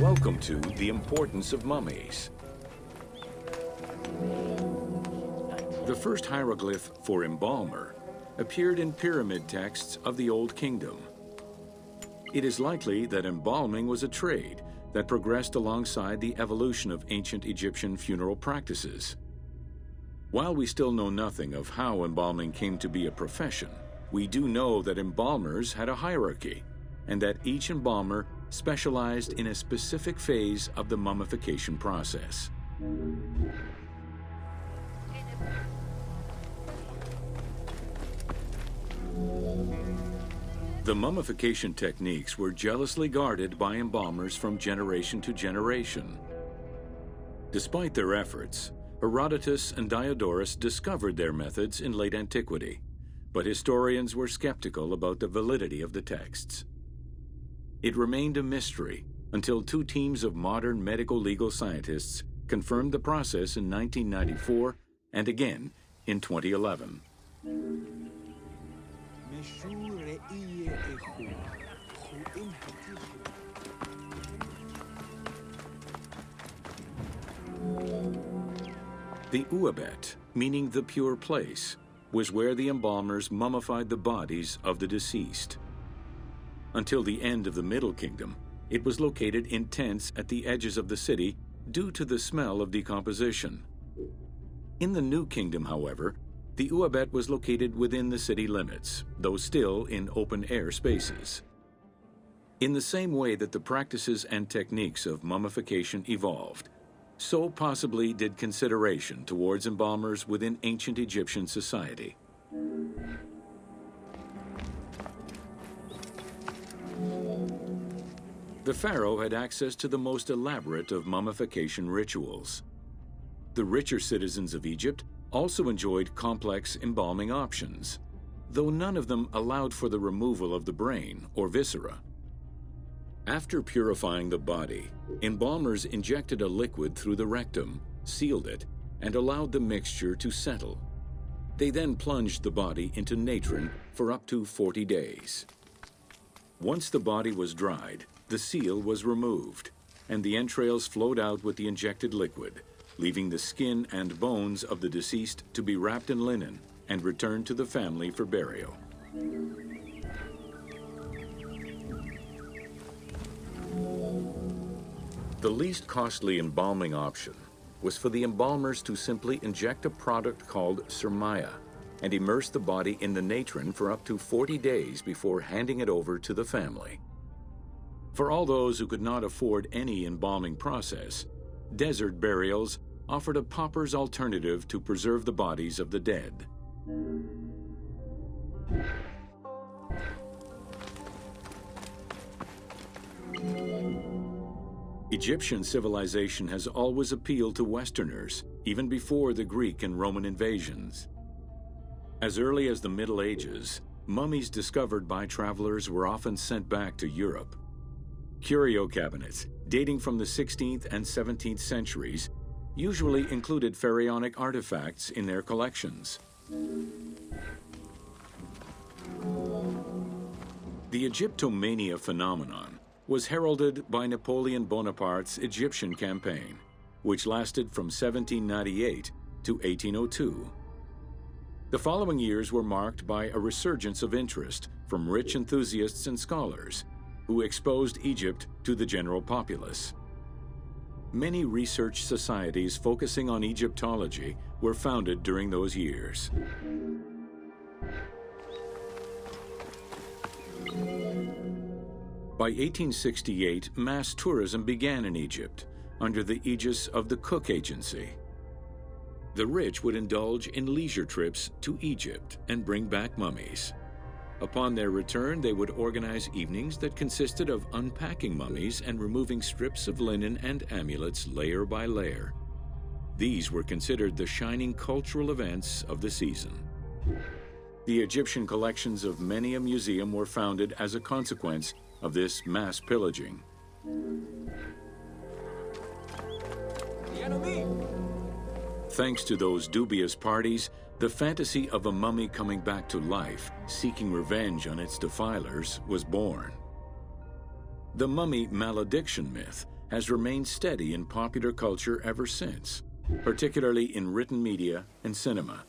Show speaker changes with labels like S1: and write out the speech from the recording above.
S1: Welcome to The Importance of Mummies. The first hieroglyph for embalmer appeared in pyramid texts of the Old Kingdom. It is likely that embalming was a trade that progressed alongside the evolution of ancient Egyptian funeral practices. While we still know nothing of how embalming came to be a profession, we do know that embalmers had a hierarchy, and that each embalmer specialized in a specific phase of the mummification process. The mummification techniques were jealously guarded by embalmers from generation to generation. Despite their efforts, Herodotus and Diodorus discovered their methods in late antiquity, but historians were skeptical about the validity of the texts. It remained a mystery until two teams of modern medical legal scientists confirmed the process in 1994 and again in 2011. The Uabet, meaning the pure place, was where the embalmers mummified the bodies of the deceased. Until the end of the Middle Kingdom, it was located in tents at the edges of the city due to the smell of decomposition. In the New Kingdom, however, the Uabet was located within the city limits, though still in open-air spaces. In the same way that the practices and techniques of mummification evolved, so possibly did consideration towards embalmers within ancient Egyptian society. The pharaoh had access to the most elaborate of mummification rituals. The richer citizens of Egypt also enjoyed complex embalming options, though none of them allowed for the removal of the brain or viscera. After purifying the body, embalmers injected a liquid through the rectum, sealed it, and allowed the mixture to settle. They then plunged the body into natron for up to 40 days. Once the body was dried, the seal was removed, and the entrails flowed out with the injected liquid, leaving the skin and bones of the deceased to be wrapped in linen and returned to the family for burial. The least costly embalming option was for the embalmers to simply inject a product called surmaya and immerse the body in the natron for up to 40 days before handing it over to the family. For all those who could not afford any embalming process, desert burials offered a pauper's alternative to preserve the bodies of the dead. Egyptian civilization has always appealed to Westerners, even before the Greek and Roman invasions. As early as the Middle Ages, mummies discovered by travelers were often sent back to Europe. Curio cabinets, dating from the 16th and 17th centuries, usually included pharaonic artifacts in their collections. The Egyptomania phenomenon was heralded by Napoleon Bonaparte's Egyptian campaign, which lasted from 1798 to 1802. The following years were marked by a resurgence of interest from rich enthusiasts and scholars who exposed Egypt to the general populace. Many research societies focusing on Egyptology were founded during those years. By 1868, mass tourism began in Egypt under the aegis of the Cook Agency. The rich would indulge in leisure trips to Egypt and bring back mummies. Upon their return, they would organize evenings that consisted of unpacking mummies and removing strips of linen and amulets layer by layer. These were considered the shining cultural events of the season. The Egyptian collections of many a museum were founded as a consequence of this mass pillaging. Thanks to those dubious parties, the fantasy of a mummy coming back to life, seeking revenge on its defilers, was born. The mummy malediction myth has remained steady in popular culture ever since, particularly in written media and cinema.